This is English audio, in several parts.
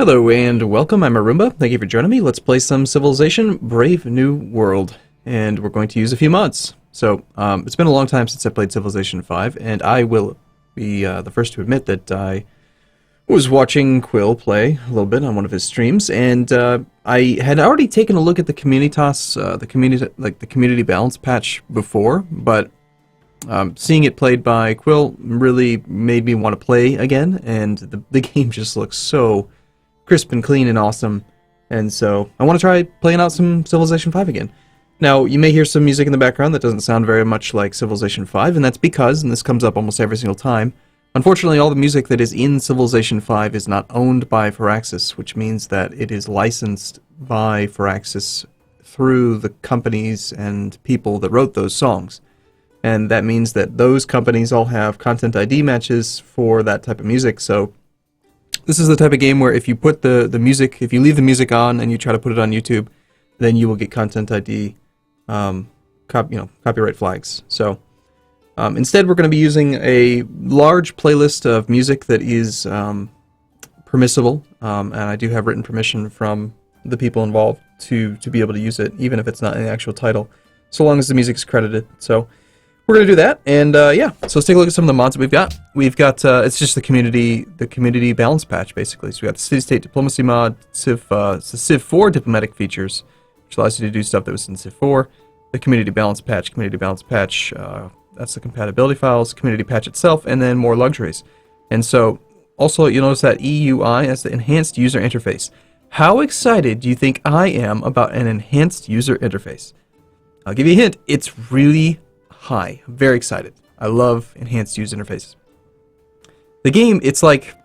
Hello and welcome, I'm Arumba. Thank you for joining me. Let's play some Civilization Brave New World. And we're going to use a few mods. So, it's been a long time since I played Civilization 5, and I will be the first to admit that I was watching Quill play a little bit on one of his streams, and I had already taken a look at the Communitas, the community balance patch before, but seeing it played by Quill really made me want to play again, and the game just looks so crisp and clean and awesome, and so I want to try playing out some Civilization 5 again. Now, you may hear some music in the background that doesn't sound very much like Civilization 5, and that's because, and this comes up almost every single time, unfortunately all the music that is in Civilization 5 is not owned by Firaxis, which means that it is licensed by Firaxis through the companies and people that wrote those songs. And that means that those companies all have Content ID matches for that type of music, so this is the type of game where if you put the music, if you leave the music on and you try to put it on YouTube, then you will get Content ID, copyright flags. So instead, we're going to be using a large playlist of music that is permissible, and I do have written permission from the people involved to be able to use it, even if it's not in the actual title, so long as the music is credited. So we're going to do that, and yeah, so let's take a look at some of the mods that we've got. We've got, it's just the community balance patch, basically. So we got the City-State Diplomacy mod, it's the Civ 4 diplomatic features, which allows you to do stuff that was in Civ 4, the community balance patch, that's the compatibility files, community patch itself, and then more luxuries. And so, also, you'll notice that EUI as the enhanced user interface. How excited do you think I am about an enhanced user interface? I'll give you a hint, it's really high. I'm very excited. I love enhanced user interfaces. The game, it's like,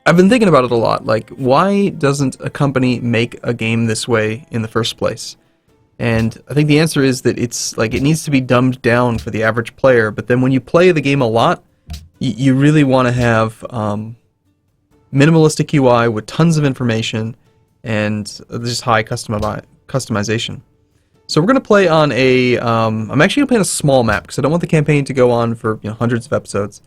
I've been thinking about it a lot, like, why doesn't a company make a game this way in the first place? And I think the answer is that it's like, it needs to be dumbed down for the average player, but then when you play the game a lot, you really want to have minimalistic UI with tons of information and just high customization. So we're going to play on a, I'm actually going to play on a small map, because I don't want the campaign to go on for hundreds of episodes.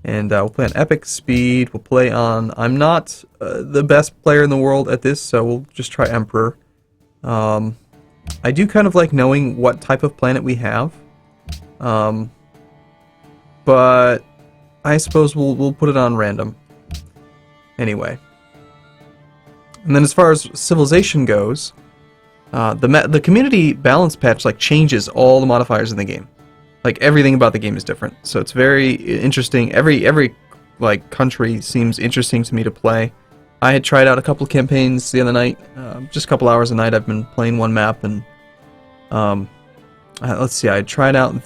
And we'll play on epic speed, we'll play on, I'm not the best player in the world at this, so we'll just try Emperor. I do kind of like knowing what type of planet we have, but I suppose we'll put it on random. Anyway. And then as far as civilization goes, the community balance patch like changes all the modifiers in the game. Like everything about the game is different, so it's very interesting. Every like country seems interesting to me to play. I had tried out a couple of campaigns the other night, just a couple hours a night. I've been playing one map, and let's see. I tried out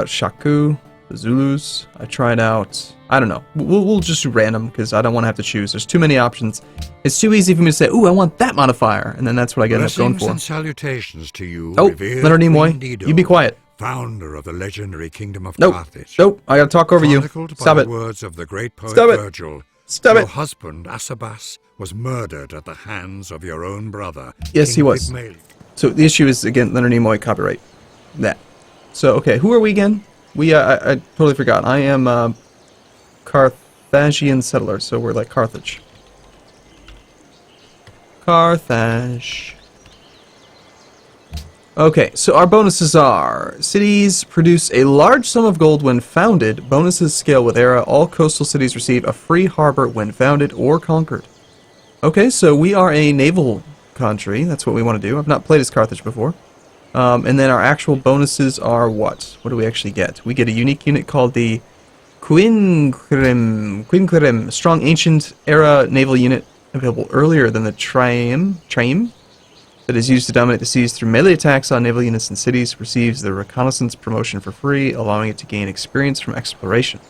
Shaku, the Zulus. I tried out, I don't know. We'll just do random because I don't want to have to choose. There's too many options. It's too easy for me to say, "Ooh, I want that modifier," and then that's what I get up going for. And salutations to you, oh, Leonard Nimoy, you be quiet. Founder of the legendary kingdom of nope. Carthage. Nope, I gotta talk over you. Stop it. Words of the great poet Stop it. Virgil. Stop your it. husband Asabas was murdered at the hands of your own brother. Yes, he was. Pygmalion. So the issue is again Leonard Nimoy copyright. That. So okay, who are we again? We I totally forgot. I am Carthaginian settler, so we're like Carthage. Carthage. Okay, so our bonuses are: cities produce a large sum of gold when founded. Bonuses scale with era. All coastal cities receive a free harbor when founded or conquered. Okay, so we are a naval country. That's what we want to do. I've not played as Carthage before. And then our actual bonuses are what? What do we actually get? We get a unique unit called the Quinquerem, strong ancient era naval unit available earlier than the Trieme, that is used to dominate the seas through melee attacks on naval units and cities, receives the reconnaissance promotion for free, allowing it to gain experience from exploration.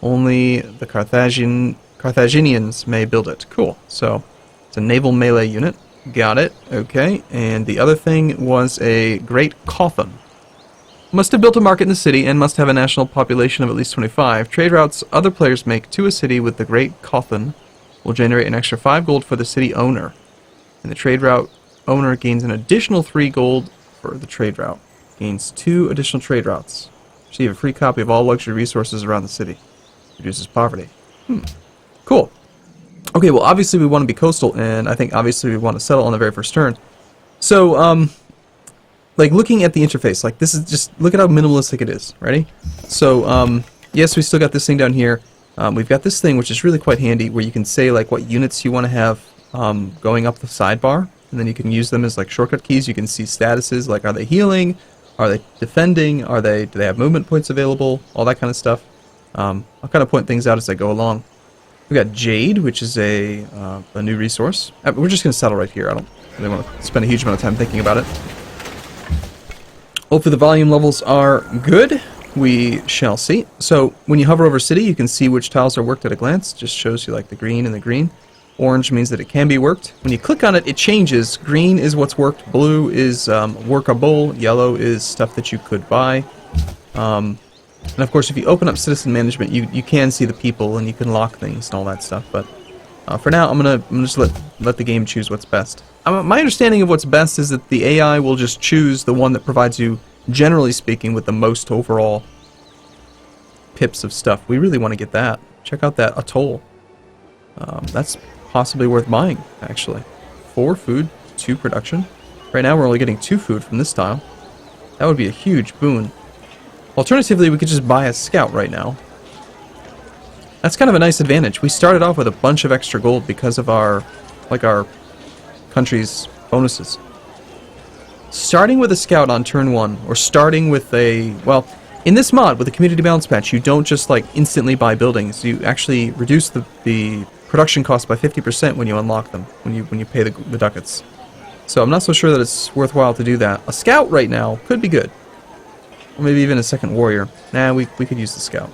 Only the Carthaginians may build it. Cool. So it's a naval melee unit. Got it. Okay. And the other thing was a Great Cawthon. Must have built a market in the city and must have a national population of at least 25. Trade routes other players make to a city with the Great Cawthon will generate an extra 5 gold for the city owner. And the trade route owner gains an additional 3 gold for the trade route. Gains 2 additional trade routes. Receive a free copy of all luxury resources around the city. Reduces poverty. Cool. Okay, well, obviously we want to be coastal, and I think obviously we want to settle on the very first turn. So, like, looking at the interface, like, this is just, look at how minimalistic it is. Ready? So, yes, we still got this thing down here. We've got this thing, which is really quite handy, where you can say, like, what units you want to have going up the sidebar, and then you can use them as, like, shortcut keys. You can see statuses, like, are they healing? Are they defending? Do they have movement points available? All that kind of stuff. I'll kind of point things out as I go along. We got Jade, which is a new resource. We're just going to settle right here. I don't really want to spend a huge amount of time thinking about it. Hopefully the volume levels are good. We shall see. So when you hover over city, you can see which tiles are worked at a glance. Just shows you like the green and the green. Orange means that it can be worked. When you click on it, it changes. Green is what's worked. Blue is workable. Yellow is stuff that you could buy. And of course, if you open up citizen management, you can see the people and you can lock things and all that stuff. But for now, I'm gonna just let the game choose what's best. My understanding of what's best is that the AI will just choose the one that provides you, generally speaking, with the most overall pips of stuff. We really want to get that. Check out that atoll. That's possibly worth buying, actually. 4 food, 2 production. Right now, we're only getting 2 food from this tile. That would be a huge boon. Alternatively, we could just buy a scout right now. That's kind of a nice advantage. We started off with a bunch of extra gold because of our country's bonuses. Starting with a scout on turn 1, or starting with a, well, in this mod, with the community balance patch, you don't just like instantly buy buildings. You actually reduce the production cost by 50% when you unlock them, when you pay the ducats. So I'm not so sure that it's worthwhile to do that. A scout right now could be good. Or maybe even a second warrior. Nah, we could use the scout.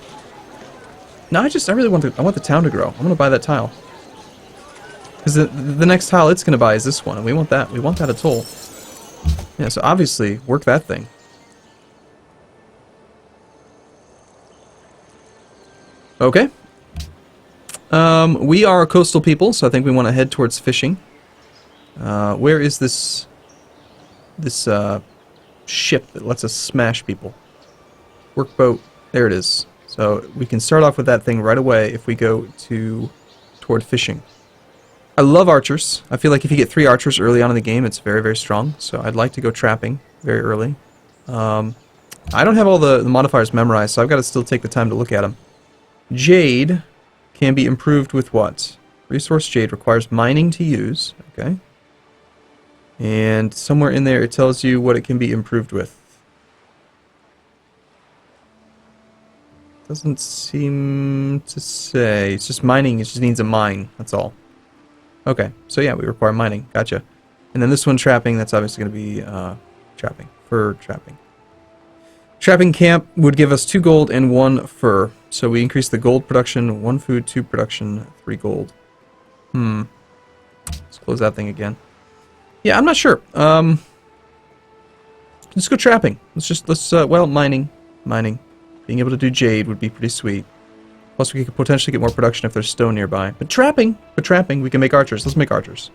No, I really want the town to grow. I'm gonna buy that tile. Because the next tile it's gonna buy is this one, and we want that. We want that atoll. Yeah, so obviously work that thing. Okay. We are a coastal people, so I think we want to head towards fishing. Where is this ship that lets us smash people? Workboat. There it is. So we can start off with that thing right away if we go toward fishing. I love archers. I feel like if you get 3 archers early on in the game, it's very, very strong. So I'd like to go trapping very early. I don't have all the modifiers memorized, so I've got to still take the time to look at them. Jade can be improved with what? Resource Jade requires mining to use. Okay. And somewhere in there it tells you what it can be improved with. Doesn't seem to say. It's just mining. It just needs a mine. That's all. Okay. So yeah, we require mining. Gotcha. And then this one, trapping. That's obviously going to be trapping. Fur trapping. Trapping camp would give us 2 gold and 1 fur. So we increase the gold production, 1 food, 2 production, 3 gold. Let's close that thing again. Yeah, I'm not sure. Let's go trapping. Well, mining. Being able to do jade would be pretty sweet. Plus we could potentially get more production if there's stone nearby. But trapping, we can make archers. Let's make archers.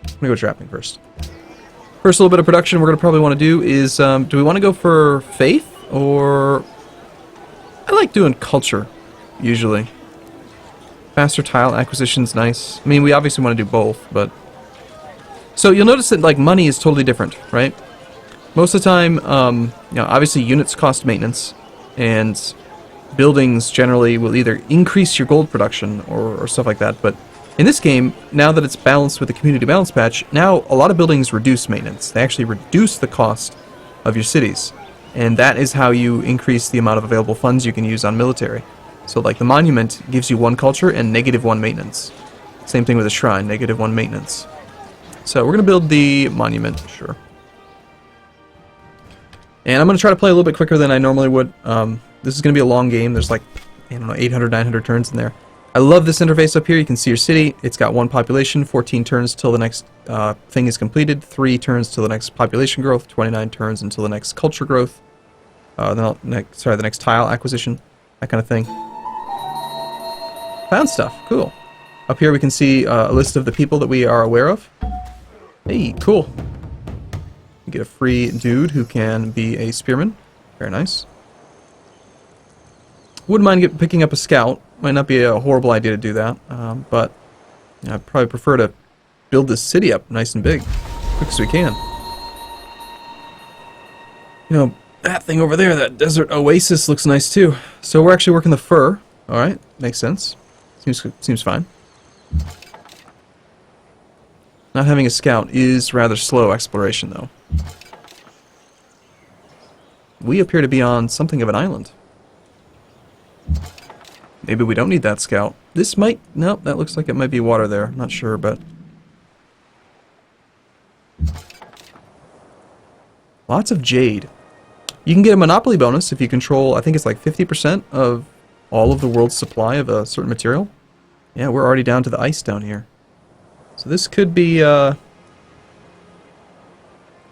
I'm gonna go trapping first. First little bit of production we're gonna probably want to do is, do we want to go for faith, or... I like doing culture, usually. Faster tile acquisition's nice. I mean, we obviously want to do both, but... So you'll notice that, like, money is totally different, right? Most of the time, obviously units cost maintenance, and buildings generally will either increase your gold production or stuff like that, but in this game, now that it's balanced with the community balance patch, now a lot of buildings reduce maintenance. They actually reduce the cost of your cities, and that is how you increase the amount of available funds you can use on military. So, like, the monument gives you 1 culture and -1 maintenance. Same thing with a shrine, -1 maintenance. So we're going to build the monument, sure. And I'm going to try to play a little bit quicker than I normally would. This is going to be a long game. There's like, I don't know, 800, 900 turns in there. I love this interface up here. You can see your city. It's got 1 population, 14 turns till the next thing is completed, 3 turns till the next population growth, 29 turns until the next culture growth, the next tile acquisition, that kind of thing. Found stuff. Cool. Up here we can see a list of the people that we are aware of. Hey, cool. You get a free dude who can be a spearman. Very nice. Wouldn't mind picking up a scout. Might not be a horrible idea to do that, but I'd probably prefer to build this city up nice and big, quick as we can. You know, that thing over there, that desert oasis, looks nice too. So we're actually working the fur. All right, makes sense. Seems fine. Not having a scout is rather slow exploration, though. We appear to be on something of an island. Maybe we don't need that scout. This might... Nope, that looks like it might be water there. Not sure, but... Lots of jade. You can get a monopoly bonus if you control, I think it's like 50% of all of the world's supply of a certain material. Yeah, we're already down to the ice down here. So this could be,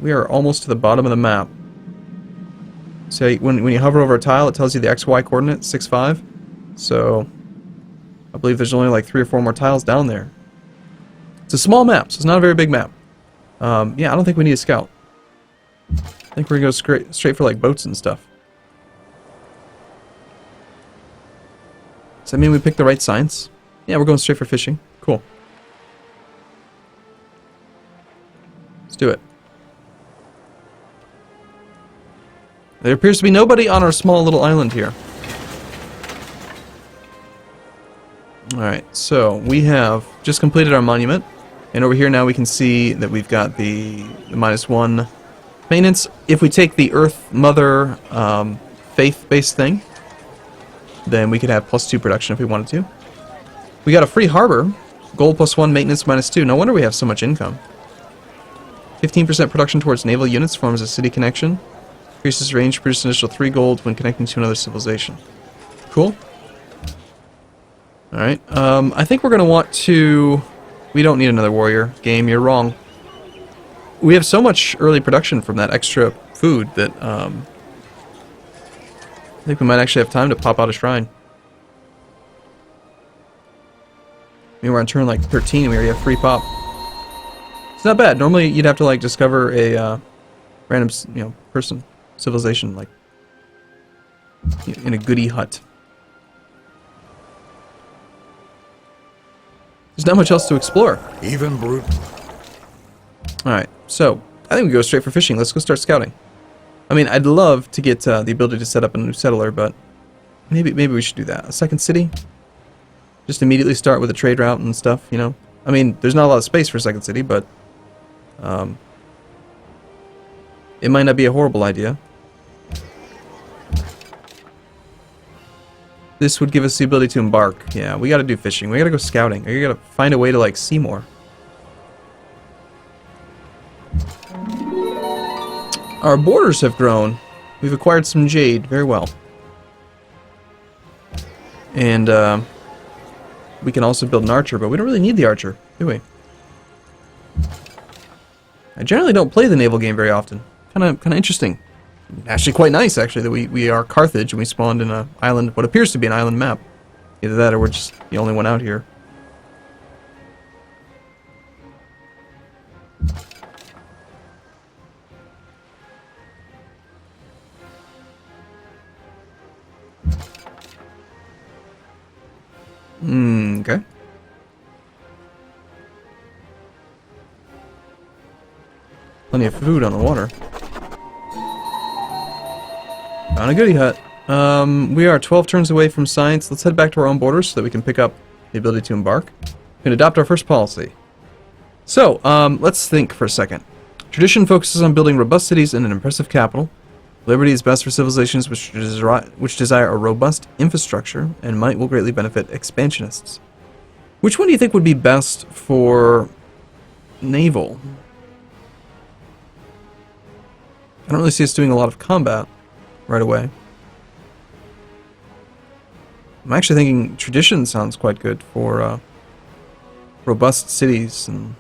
we are almost to the bottom of the map. So when you hover over a tile, it tells you the XY coordinate, 6, 5. So I believe there's only like 3 or 4 more tiles down there. It's a small map, so it's not a very big map. Yeah, I don't think we need a scout. I think we're gonna go straight for like boats and stuff. Does that mean we picked the right science? Yeah, we're going straight for fishing. Cool. Let's do it. There appears to be nobody on our small little island here. Alright, so we have just completed our monument. And over here now we can see that we've got the -1 maintenance. If we take the Earth Mother faith-based thing, then we could have +2 production if we wanted to. We got a free harbor. Gold +1, maintenance -2. No wonder we have so much income. 15% production towards naval units forms a city connection. Increases range, produces an initial 3 gold when connecting to another civilization. Cool. Alright, I think we're going to want to... We don't need another warrior. Game, you're wrong. We have so much early production from that extra food that, I think we might actually have time to pop out a shrine. I mean, we're on turn like 13 and we already have free pop. It's not bad. Normally you'd have to like discover a random, you know, person, civilization, like in a goodie hut. There's not much else to explore. Even brute. Alright, so I think we go straight for fishing. Let's go start scouting. I mean, I'd love to get the ability to set up a new settler, but maybe we should do that. A second city? Just immediately start with a trade route and stuff, you know? I mean, there's not a lot of space for a second city, but it might not be a horrible idea. This would give us the ability to embark. Yeah, we gotta do fishing. We gotta go scouting. We gotta find a way to, like, see more. Our borders have grown. We've acquired some jade. Very well. And, we can also build an archer, but we don't really need the archer, do we? I generally don't play the naval game very often. Kinda interesting. Actually quite nice, actually, that we are Carthage and we spawned in an island, what appears to be an island map. Either that or we're just the only one out here. Okay. Plenty of food on the water. Found a goodie hut. We are 12 turns away from science. Let's head back to our own borders so that we can pick up the ability to embark. We can adopt our first policy. So, let's think for a second. Tradition focuses on building robust cities and an impressive capital. Liberty is best for civilizations which desire a robust infrastructure, and might will greatly benefit expansionists. Which one do you think would be best for naval? I don't really see us doing a lot of combat right away. I'm actually thinking tradition sounds quite good for robust cities and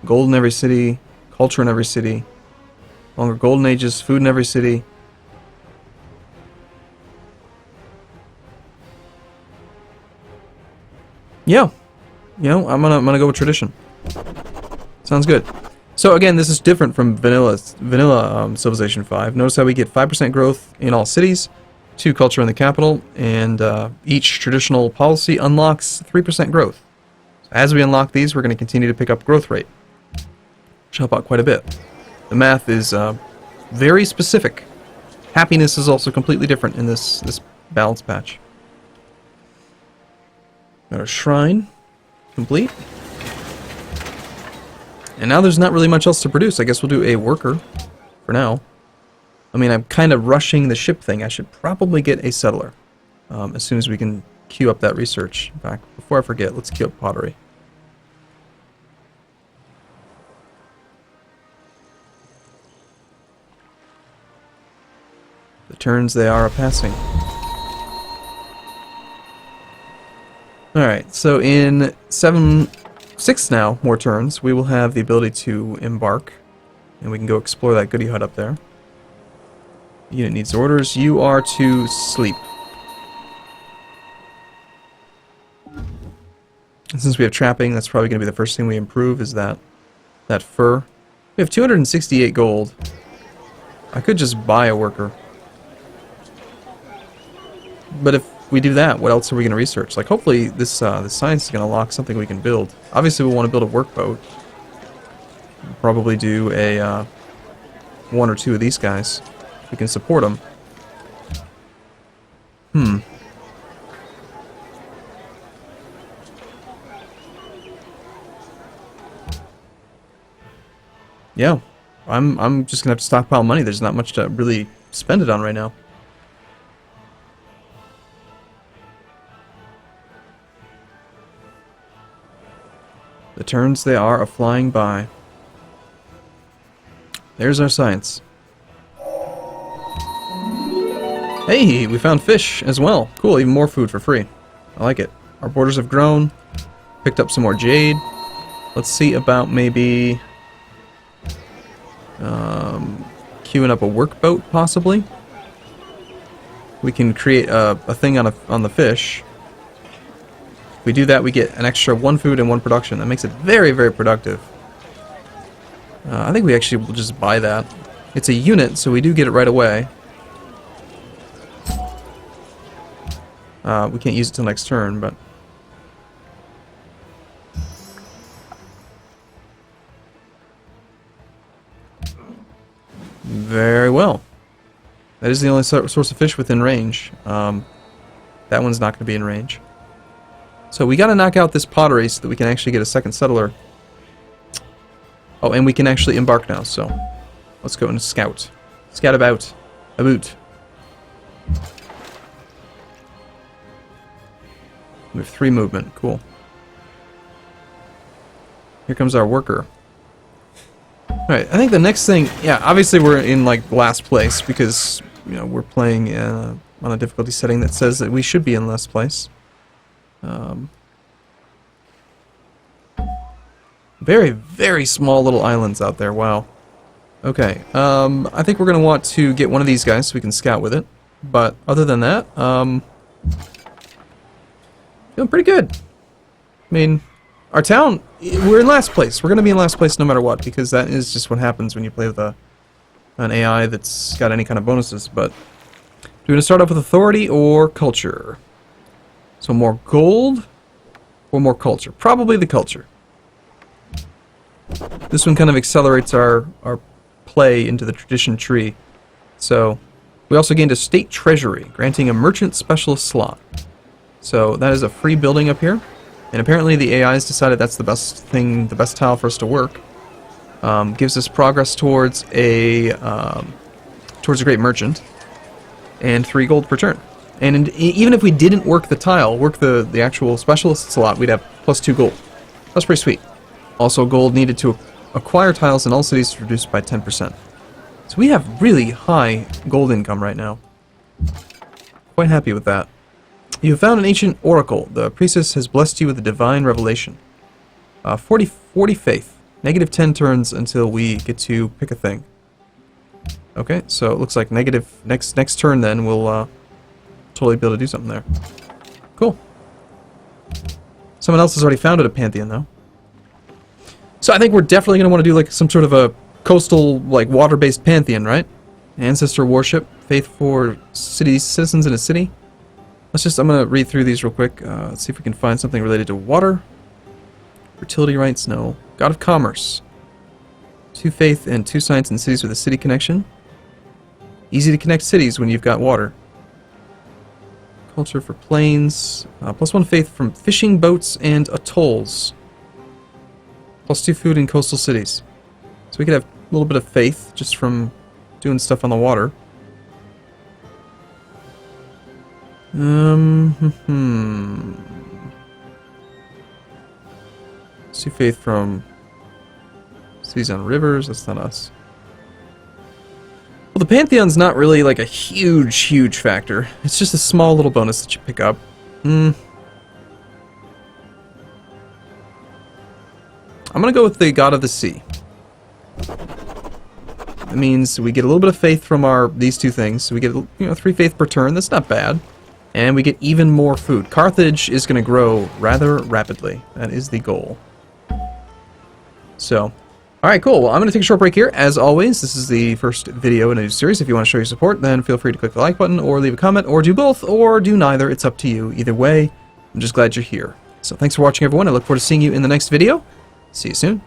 gold in every city, culture in every city, longer golden ages, food in every city. Yeah, you know, I'm gonna go with tradition. Sounds good. So again, this is different from vanilla Civilization 5. Notice how we get 5% growth in all cities, 2 culture in the capital, and each traditional policy unlocks 3% growth. So As we unlock these, we're going to continue to pick up growth rate, which help out quite a bit. The math is very specific. Happiness is also completely different in this balance patch. Got our shrine complete. And now there's not really much else to produce. I guess we'll do a worker for now. I mean, I'm kind of rushing the ship thing. I should probably get a settler as soon as we can queue up that research. In fact, before I forget, let's queue up pottery. The turns they are a-passing. Alright, so in 6 now, more turns, we will have the ability to embark. And we can go explore that goodie hut up there. Unit needs orders. You are to sleep. And since we have trapping, that's probably going to be the first thing we improve, is that fur. We have 268 gold. I could just buy a worker. But if we do that, what else are we going to research? Like, hopefully this science is going to lock something we can build. Obviously, we want to build a workboat. We'll probably do a 1 or 2 of these guys. We can support them. Yeah, I'm just gonna have to stockpile money. There's not much to really spend it on right now. The turns they are flying by. There's our science. Hey, we found fish as well. Cool, even more food for free. I like it. Our borders have grown. Picked up some more jade. Let's see about maybe queuing up a workboat, possibly. We can create a thing on the fish. If we do that, we get an extra 1 food and 1 production. That makes it very, very productive. I think we actually will just buy that. It's a unit, so we do get it right away. We can't use it till next turn, but... Very well. That is the only source of fish within range. That one's not going to be in range. So we got to knock out this pottery so that we can actually get a second settler. Oh, and we can actually embark now, so let's go and scout. Scout about. About. We have 3 movement. Cool. Here comes our worker. Alright, I think the next thing... Yeah, obviously we're in, like, last place because, you know, we're playing on a difficulty setting that says that we should be in last place. Very, very small little islands out there. Wow. Okay. I think we're going to want to get one of these guys so we can scout with it. But other than that, feeling pretty good. I mean, our town, we're in last place. We're going to be in last place no matter what, because that is just what happens when you play with an AI that's got any kind of bonuses. But do we want to start off with authority or culture? So more gold or more culture? Probably the culture. This one kind of accelerates our play into the tradition tree. So we also gained a state treasury, granting a merchant specialist slot. So that is a free building up here. And apparently the AI's decided that's the best thing, the best tile for us to work. Gives us progress towards a great merchant. And 3 gold per turn. And even if we didn't work the tile, work the actual specialist slot, we'd have plus 2 gold. That's pretty sweet. Also, gold needed to acquire tiles in all cities is reduced by 10%. So we have really high gold income right now. Quite happy with that. You have found an ancient oracle. The priestess has blessed you with a divine revelation. 40 faith. Negative 10 turns until we get to pick a thing. Okay, so it looks like negative next turn then we'll totally be able to do something there. Cool. Someone else has already founded a pantheon though. So I think we're definitely going to want to do like some sort of a coastal, like water-based pantheon, right? Ancestor worship, faith for citizens in a city. I'm going to read through these real quick. Let's see if we can find something related to water. Fertility rights, no. God of commerce. 2 faith and 2 science in cities with a city connection. Easy to connect cities when you've got water. Culture for plains. +1 faith from fishing boats and atolls. +2 food in coastal cities. So we could have a little bit of faith just from doing stuff on the water. 2 faith from cities on rivers. That's not us. Well, the Pantheon's not really like a huge factor. It's just a small little bonus that you pick up. I'm gonna go with the God of the Sea. That means we get a little bit of faith from these 2 things. So we get 3 faith per turn. That's not bad. And we get even more food. Carthage is going to grow rather rapidly. That is the goal. So, alright, cool. Well, I'm going to take a short break here. As always, this is the first video in a new series. If you want to show your support, then feel free to click the like button, or leave a comment, or do both, or do neither. It's up to you. Either way, I'm just glad you're here. So thanks for watching, everyone. I look forward to seeing you in the next video. See you soon.